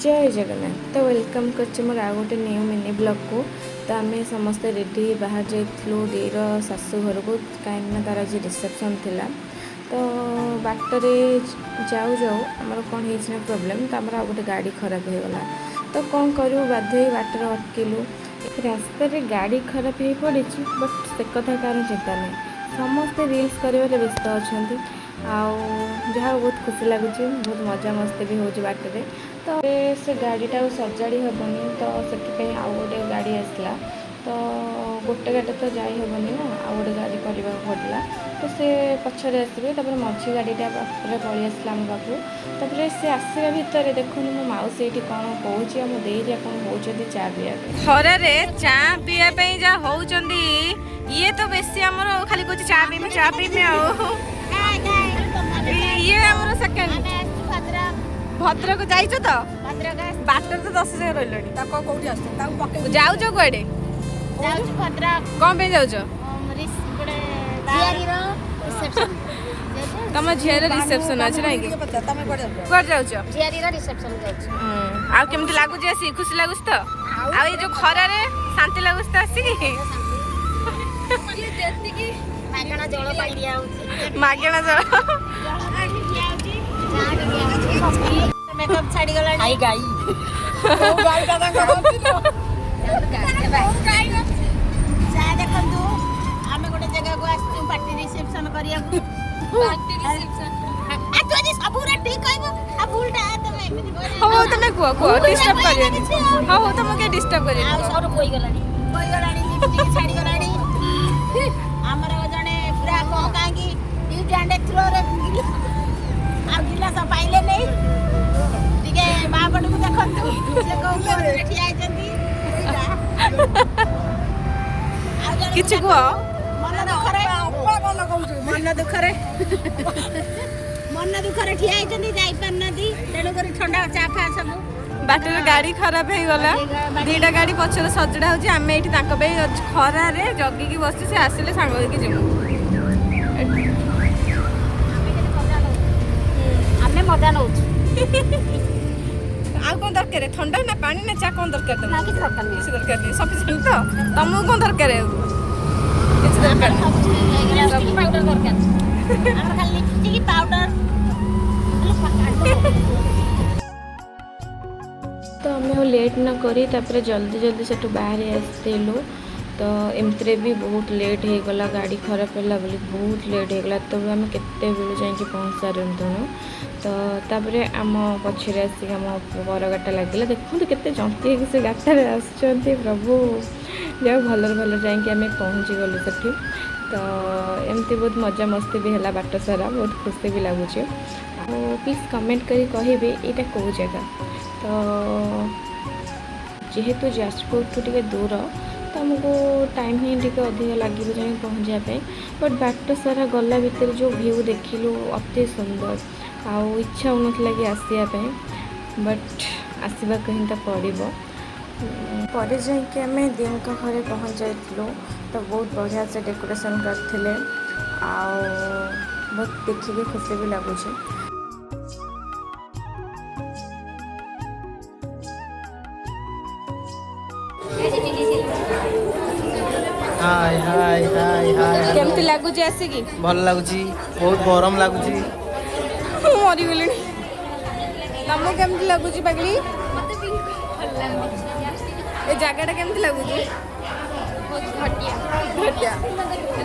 जय जगन्नाथ। तो वेलकम कर मोर आ गोटे न्यू मिनी ब्लॉग को। तो आम समस्ते रेडी बाहर जाइलु दीर शाशु घर को कहीं तार आज रिसेप्शन थिला। तो बाटरे जाऊ जाऊ आमर कौन हो प्रोब्लेम तो आमर आ गोटे गाड़ी खराब हो गला। तो कौन करूँ बाध्य बाटर अटकिलु। रास्तार गाड़ी खराब हो पड़ी बट से कथा कार चिंता नहीं समस्ते रिल्स कर व्यस्त अच्छा जहाँ बहुत खुशी लगुच बहुत मजा मस्ती भी हो बाटरे। तो से गाड़ीटा सजाड़ी हेनी तो से आउ गोटे गाड़ी आसला। तो गोटे गाड़ी तो जाई हेनी ना आउ गोटे गाड़ी करने पड़ा। तो से पछरे आसबे मझी गाड़ीटा पलि आसला आम पाखु। से आसवा भितर देखुन मो माउसी ये कौन कौन मो देरी कौन होती चा पीवा खरे चा पीवाई जा होती ये तो बेसी आमर खाली कह चा पीमे ये आमर सेकेंड भद्रक जाइछ तो बाटर तो 10 जगह रही जाऊच कड़े कौन पे जाऊच तुम झीर रिसेप्शन अच्छे ना कौन जाऊच आ केमती लगुच आसी खुशी लगुच तो आ ये जो खरा रे शांति लगुच तो आसिक मागणा जल मागणा जल मेकअप छाड़ी गला आई गाई गाई दादा देखु आम गोटे जगह को आस पार्टी रिसेप्शन करिया पार्टी रिसेप्शन तू आज सब ठीक कहबो आ भूलटा तमे एमिति बोले हो तमे को डिस्टर्ब करियनी हो तुम के डिस्टर्ब करियनी आ सब कोई गलानी लिपस्टिक छाड़ी गलानी हमर जने पूरा को कांगी ड्यूटी एंड थ्रो रे आ गिलास पाइले नहीं टिके मां बड को देखंतु से को ठिया आइचंती किछ को मन दुखरे ठिया आइचंती जाई पारनदी तेणु करी ठंडा चा फा सब बाटर गाड़ी खराब हो गला दीटा गाड़ी पछर सजड़ा होची आमे एठी तांको बे खरा रे जगी की बसती से आसिले सांग होके जिमु आमे मजा नौ आ कौन दरकार ठंडा ना पानी ना चा कौन दरकार तुम ना किछ दरकार किसी दरकार नहीं नहीं सफिशिएंट तो तुमको कौन दरकार है किसी दरकार लिपस्टिक पाउडर दरकार हमर खाली लिपस्टिक पाउडर तो आम लेट न करी जल्दी जल्दी से बाहर आसलु। तो एमती भी बहुत लेट हो गला गाड़ी खराब है बोली बहुत लेट हो गला। तो आम केते बेलू जाकि पहुँच सारूँ। तो तापर आम पछरे आसिक आम बर गाटा लगे देखते केते जंती से गाटार आसुँच प्रभु जाओ भलर भलर जाकि आम पहुँची गलु सेठी। तो एमती बहुत मजा मस्ती भी है बाट सारा बहुत खुशी भी लगुच। प्लीज कमेंट करी कहिबे एटा कौ जगह। तो जेहेतु जाजपुर टू टे दूर तो आमको टाइम ही टे अधिक लगे जाए पहुँचापी। बट बाट सारा गला भितर जो व्यू देखिलु अति सुंदर आउ इच्छा होना कि आसवाई बट आसवा कहीं तो पड़ो पर जाकि आम दिन का घरे पहुँच जाइलु। तो बहुत बढ़िया से डेकोरेशन करते बहुत देखिए खुशी भी लगुच। हाय हाय हाय हाय केमती लागुच आसिकी भल लगुची बहुत गरम लगुची मरी गली तुमको केमती लगुच पगली ए जगह केमती लगुच घटिया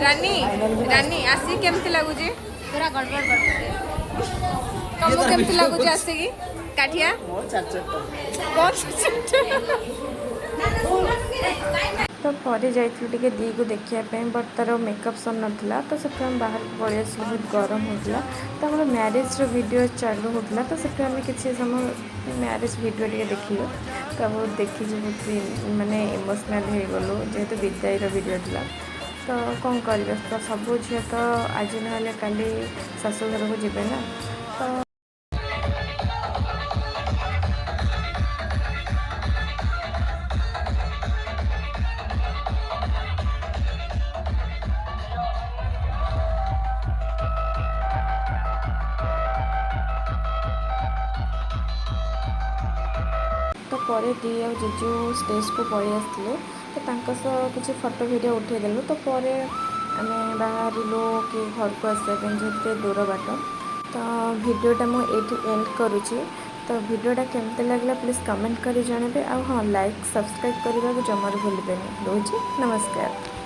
रानी रानी आसी केमती लगुच पूरा गड़बड़ तुमको केमती लगुच आसिकी काठिया तो पर जाइलु टे दी को देखापी बट तार मेकअप सन नाला। तो से बाहर को पलि आस बहुत गरम होता। तो आम म्यारेज वीडियो चालू होता। तो से किसी समय म्यारेज वीडियो टे देखिलु। तो बहुत देखी बहुत माने इमोशनल हो गलु जेहेतु विदाई वीडियो था। तो कौन कर तो सब झील तो आज ना काली शाशु घर को जीवे ना। तो ପରେ दी ଆଉ जीजू स्टेज को पलि आसते तो तांका सह किसी फोटो वीडियो उठेदेलु तो पर आम बाहरलु कि घर को आसपा जेते दूर बाट तो वीडियोटा मुझे एंड करुँची तो वीडियोटा केमती लगला प्लीज़ कमेंट कर जनइबे हाँ लाइक सब्सक्राइब करने को जमार भूलें रोचे नमस्कार।